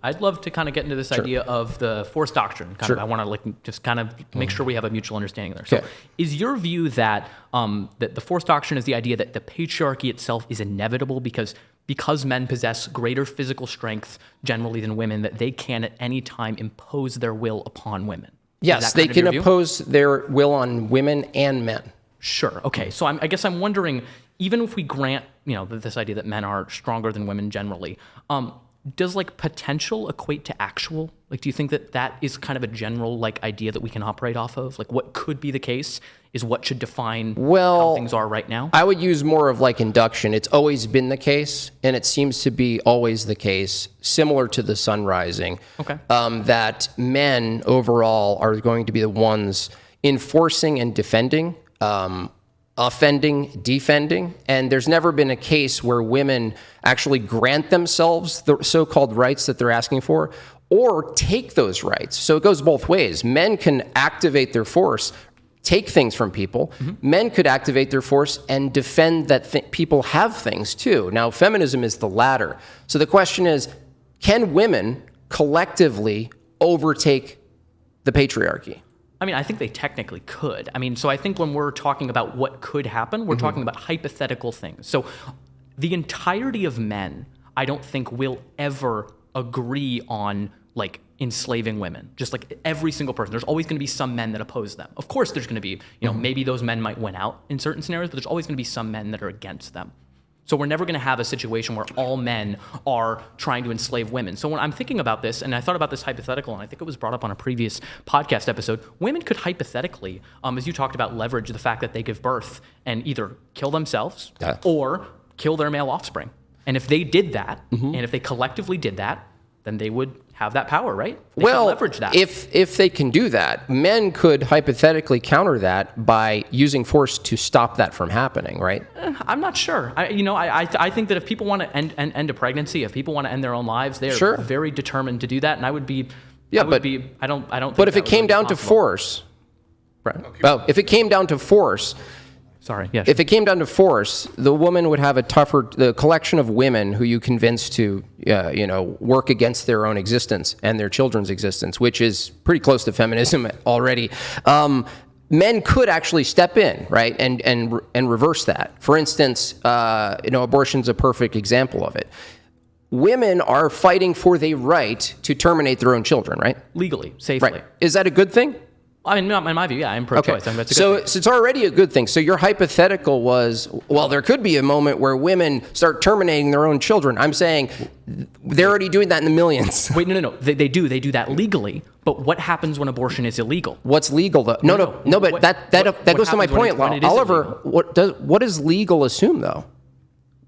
I'd love to kind of get into this idea of the force doctrine. I want to just kind of make sure we have a mutual understanding there. So is your view that that the force doctrine is the idea that the patriarchy itself is inevitable because men possess greater physical strength generally than women, that they can at any time impose their will upon women? Yes, they can impose their will on women and men. Sure. Okay. So I guess I'm wondering, even if we grant, this idea that men are stronger than women generally, does potential equate to actual? Do you think that is kind of a general idea that we can operate off of? What could be the case is what should define how things are right now? I would use more of induction. It's always been the case, and it seems to be always the case, similar to the sun rising, that men overall are going to be the ones enforcing and defending, offending, defending, and there's never been a case where women actually grant themselves the so-called rights that they're asking for or take those rights. So it goes both ways. Men can activate their force, take things from people. Men could activate their force and defend that people have things too. Now, feminism is the latter. So the question is, can women collectively overtake the patriarchy? I think they technically could. So I think when we're talking about what could happen, we're talking about hypothetical things. So the entirety of men, I don't think will ever agree on enslaving women. Just every single person. There's always going to be some men that oppose them. Of course, there's going to be, maybe those men might win out in certain scenarios, but there's always going to be some men that are against them. So we're never going to have a situation where all men are trying to enslave women. So when I'm thinking about this, and I thought about this hypothetical, and I think it was brought up on a previous podcast episode, women could hypothetically, as you talked about, leverage the fact that they give birth and either kill themselves or kill their male offspring. And if they did that, and if they collectively did that, then they would have that power, right? They could leverage that. If they can do that, men could hypothetically counter that by using force to stop that from happening, right? I'm not sure. I think that if people want to end a pregnancy, if people want to end their own lives, they are very determined to do that. And I would be. I don't. But if it came down to force, right? Well, if it came down to force. Sorry. Yeah. If it came down to force, the woman would have the collection of women who you convince to, work against their own existence and their children's existence, which is pretty close to feminism already. Men could actually step in, right, and reverse that. For instance, abortion's a perfect example of it. Women are fighting for the right to terminate their own children, right? Legally, safely. Right. Is that a good thing? In my view, yeah, I'm pro-choice. Okay. So it's already a good thing. So your hypothetical was, there could be a moment where women start terminating their own children. I'm saying they're already doing that in the millions. Wait, no. They do that legally. But what happens when abortion is illegal? What's legal, though? No, but that goes to my point, Oliver. What does legal assume, though?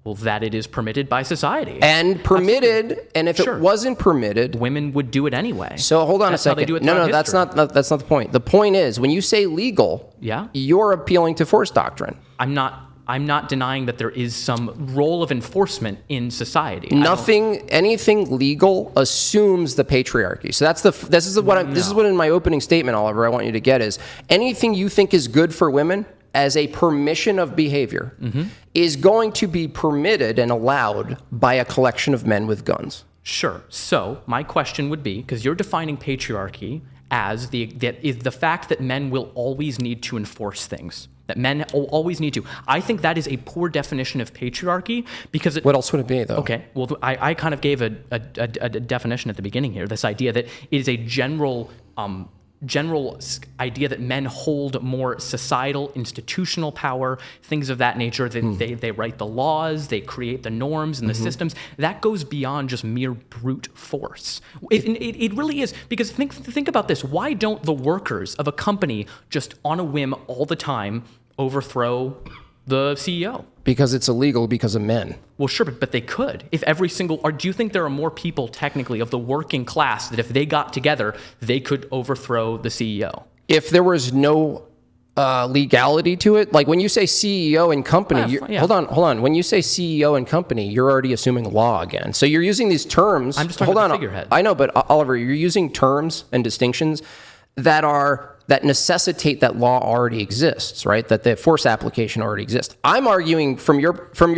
Well, that it is permitted by society. And permitted, and if it wasn't permitted, women would do it anyway. So hold on a second. No, that's not the point. The point is, when you say legal, you're appealing to force doctrine. I'm not denying that there is some role of enforcement in society. Anything legal assumes the patriarchy. So this is what in my opening statement, Oliver, I want you to get is anything you think is good for women as a permission of behavior is going to be permitted and allowed by a collection of men with guns. Sure. So my question would be, because you're defining patriarchy as the fact that men will always need to enforce things, that men always need to. I think that is a poor definition of patriarchy because what else would it be, though? Okay. Well, I kind of gave a definition at the beginning here, this idea that it is a general idea that men hold more societal, institutional power, things of that nature. They write the laws, they create the norms and the systems. That goes beyond just mere brute force. It really is, because think about this. Why don't the workers of a company just on a whim all the time overthrow the CEO? Because it's illegal because of men. Well, sure, but they could. If do you think there are more people technically of the working class that if they got together, they could overthrow the CEO? If there was no legality to it, like when you say CEO and company, hold on. When you say CEO and company, you're already assuming law again. So you're using these terms. I'm just talking about the figurehead. I know, but Oliver, you're using terms and distinctions that are that necessitate that law already exists, right? That the force application already exists. I'm arguing from your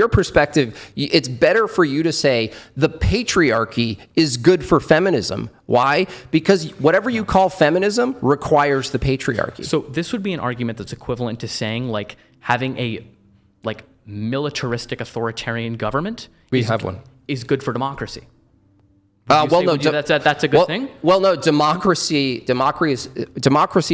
perspective, it's better for you to say the patriarchy is good for feminism. Why? Because whatever you call feminism requires the patriarchy. So this would be an argument that's equivalent to saying like having a like militaristic authoritarian government is good for democracy. That's a good thing. Well, no, democracy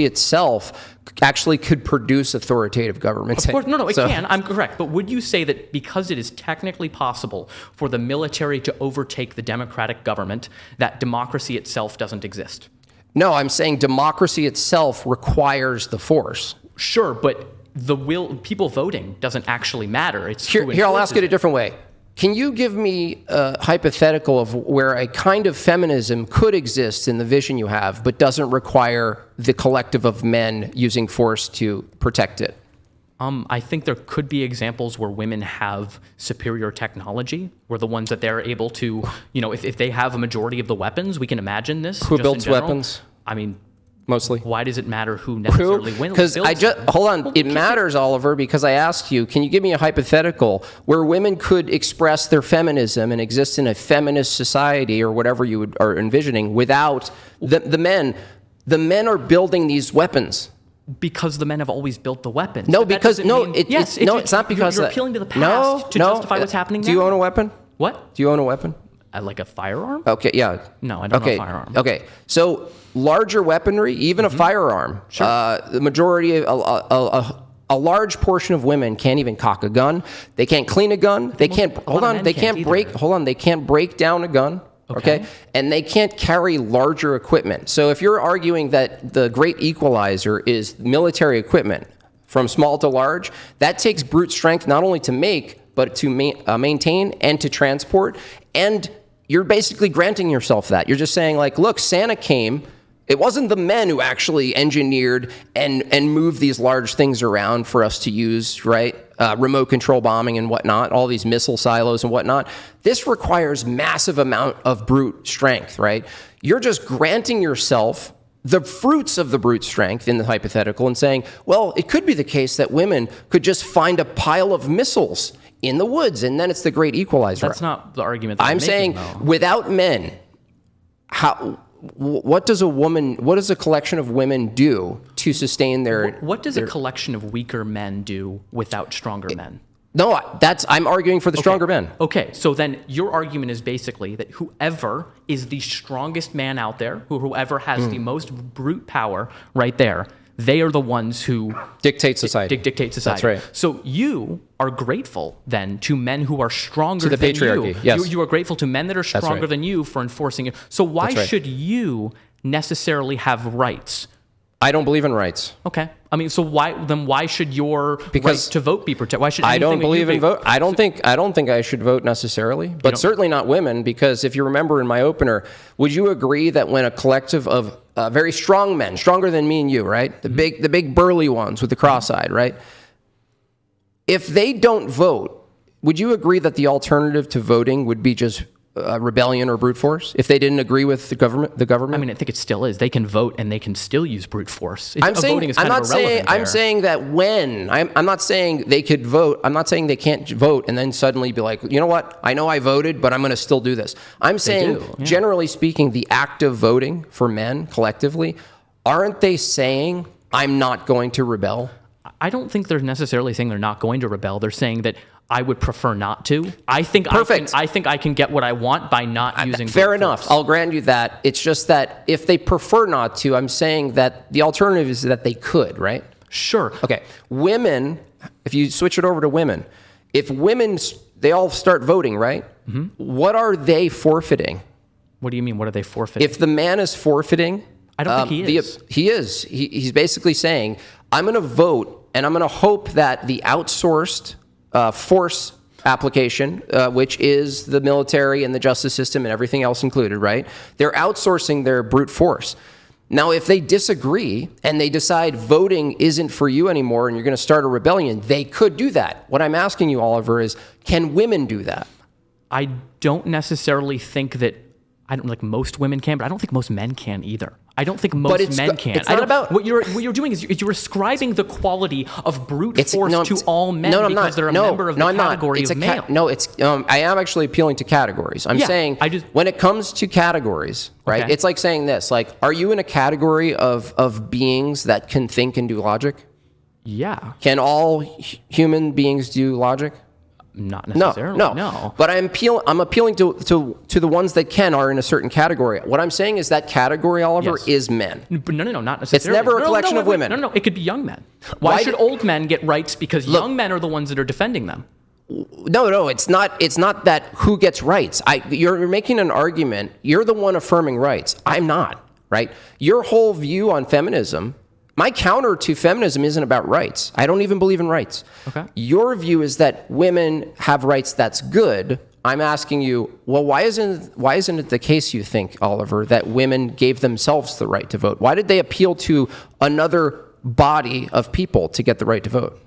itself actually could produce authoritative governments. Of course, no, it can. I'm correct. But would you say that because it is technically possible for the military to overtake the democratic government, that democracy itself doesn't exist? No, I'm saying democracy itself requires the force. Sure, but the people voting doesn't actually matter. It's here. I'll ask it a different way. Can you give me a hypothetical of where a kind of feminism could exist in the vision you have, but doesn't require the collective of men using force to protect it? I think there could be examples where women have superior technology, where the ones that they're able to, if they have a majority of the weapons, we can imagine this. Who builds weapons? I mean, mostly. Why does it matter who necessarily wins? Because hold on, it matters, Oliver, because I asked you, can you give me a hypothetical where women could express their feminism and exist in a feminist society or whatever you are envisioning without the men? The men are building these weapons. Because the men have always built the weapons. No, because it's not because you're appealing to the past to justify what's happening now. Do you own a weapon? What? Do you own a weapon? Like a firearm? Okay, yeah. No, I don't own a firearm. Okay, so larger weaponry, even a firearm. Sure. The majority, a large portion of women can't even cock a gun. They can't clean a gun. They can't. They can't break down a gun. Okay. And they can't carry larger equipment. So if you're arguing that the great equalizer is military equipment from small to large, that takes brute strength not only to make, but to maintain and to transport. And you're basically granting yourself that. You're just saying, like, look, Santa came. It wasn't the men who actually engineered and moved these large things around for us to use, right? Remote control bombing and whatnot, all these missile silos and whatnot. This requires massive amount of brute strength, right? You're just granting yourself the fruits of the brute strength in the hypothetical and saying, well, it could be the case that women could just find a pile of missiles in the woods, and then it's the great equalizer. That's not the argument that I'm saying. Without men, what does a collection of women do to sustain their? What does a collection of weaker men do without stronger men? No, I'm arguing for the stronger men. Okay, so then your argument is basically that whoever is the strongest man out there, whoever has the most brute power right there, they are the ones who dictate society. Dictate society. That's right. So you are grateful then to men who are stronger than patriarchy. You. Yes. You are grateful to men that are stronger than you for enforcing it. So why should you necessarily have rights? I don't believe in rights. Okay. I mean, so why should your right to vote be protected? Why should I don't believe in vote? I don't think I should vote necessarily, but certainly not women, because if you remember in my opener, would you agree that when a collective of very strong men, stronger than me and you, right? The big burly ones with the cross-eyed, right? If they don't vote, would you agree that the alternative to voting would be just rebellion or brute force if they didn't agree with the government? I mean, I think it still is. They can vote and they can still use brute force. I'm not saying that when I'm not saying they could vote. I'm not saying they can't vote and then suddenly be like, you know what? I know I voted, but I'm going to still do this. I'm saying, generally speaking, the act of voting for men collectively, aren't they saying I'm not going to rebel? I don't think they're necessarily saying they're not going to rebel. They're saying that I would prefer not to. Perfect. I think I can get what I want by not using fair enough. Force. I'll grant you that. It's just that if they prefer not to, I'm saying that the alternative is that they could, right? Sure. Okay. Women, if you switch it over to women, if women, they all start voting, right? Mm-hmm. What are they forfeiting? What do you mean? What are they forfeiting? If the man is forfeiting, I don't think he is. He is. He's basically saying, I'm going to vote and I'm going to hope that the outsourced force application, which is the military and the justice system and everything else included, right? They're outsourcing their brute force. Now, if they disagree and they decide voting isn't for you anymore and you're going to start a rebellion, they could do that. What I'm asking you, Oliver, is can women do that? I don't necessarily think that I don't like most women can, but I don't think most men can either. I don't think most men can. It's not about what you're doing is you're ascribing the quality of brute force to all men because they're a member of the category of male. I am actually appealing to categories. I'm saying when it comes to categories, right? It's like saying this, like, are you in a category of beings that can think and do logic? Yeah. Can all human beings do logic? Not necessarily. No. But I'm appealing to the ones that are in a certain category. What I'm saying is that category, Oliver, is men. But no, not necessarily. It's never a collection of women. No. It could be young men. Why should old men get rights? Because young men are the ones that are defending them. No. It's not that who gets rights. You're making an argument. You're the one affirming rights. I'm not. Right. Your whole view on feminism. My counter to feminism isn't about rights. I don't even believe in rights. Okay. Your view is that women have rights. That's good. I'm asking you, well, why isn't it the case, you think, Oliver, that women gave themselves the right to vote? Why did they appeal to another body of people to get the right to vote?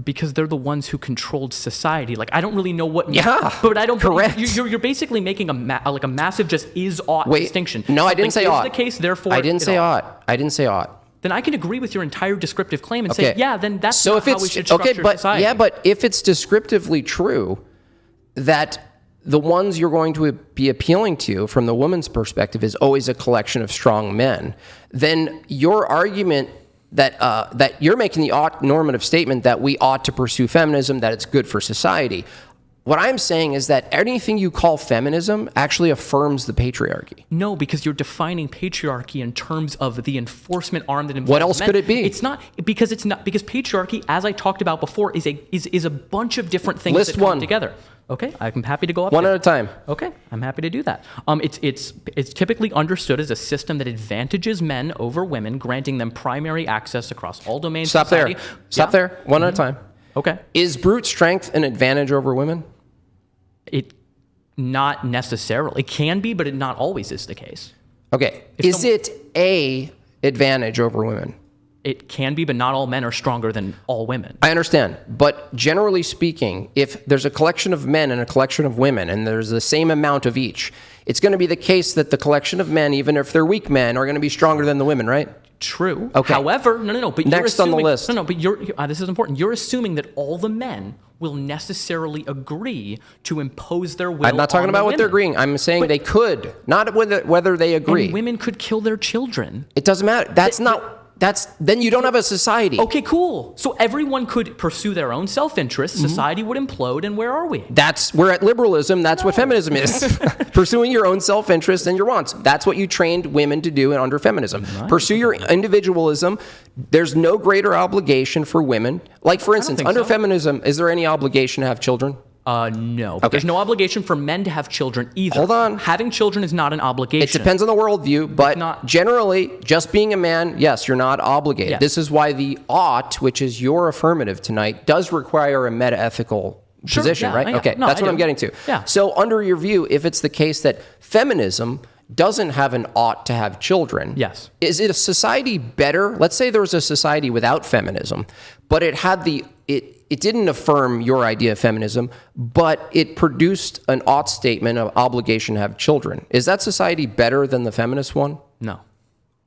Because they're the ones who controlled society. Like, I don't really know what. Yeah, but I don't. Correct. You're basically making a massive just is-ought distinction. No, I didn't say ought. Is the case, therefore. I didn't say ought. I didn't say ought. Then I can agree with your entire descriptive claim and say, yeah, then that's so not how we should structure society. Yeah, but if it's descriptively true that the ones you're going to be appealing to from the woman's perspective is always a collection of strong men, then your argument that you're making the normative statement that we ought to pursue feminism, that it's good for society. What I'm saying is that anything you call feminism actually affirms the patriarchy. No, because you're defining patriarchy in terms of the enforcement arm that involves What else could it be? It's not because patriarchy, as I talked about before, is a bunch of different things that come together. Okay, I'm happy to go up one at a time. Okay, I'm happy to do that. It's typically understood as a system that advantages men over women, granting them primary access across all domains of society. Stop there. One at a time. Okay. Is brute strength an advantage over women? It not necessarily. It can be, but it not always is the case. Okay. Is it a advantage over women? It can be, but not all men are stronger than all women. I understand. But generally speaking, if there's a collection of men and a collection of women, and there's the same amount of each, it's going to be the case that the collection of men, even if they're weak men, are going to be stronger than the women, right? True. Okay. However, no. But next on the list. No. But this is important. You're assuming that all the men will necessarily agree to impose their will. I'm not talking about what they're agreeing. I'm saying they could, not whether they agree. And women could kill their children. It doesn't matter. Then you don't have a society. Okay, cool. So everyone could pursue their own self-interest. Society would implode, and where are we? We're at liberalism. That's what feminism is. Pursuing your own self-interest and your wants. That's what you trained women to do under feminism. Right. Pursue your individualism. There's no greater obligation for women. Like, for instance, under feminism, is there any obligation to have children? No. Okay. There's no obligation for men to have children either. Hold on. Having children is not an obligation. It depends on the worldview, but generally, just being a man, yes, you're not obligated. Yes. This is why the ought, which is your affirmative tonight, does require a meta-ethical position, right? Okay, that's what I'm getting to. Yeah. So under your view, if it's the case that feminism doesn't have an ought to have children, yes, is it a society better? Let's say there was a society without feminism, but it had it didn't affirm your idea of feminism, but it produced an ought statement of obligation to have children. Is that society better than the feminist one? No.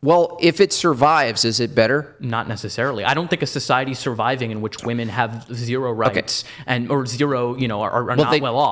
Well, if it survives, is it better? Not necessarily. I don't think a society surviving in which women have zero rights or zero, are not well off.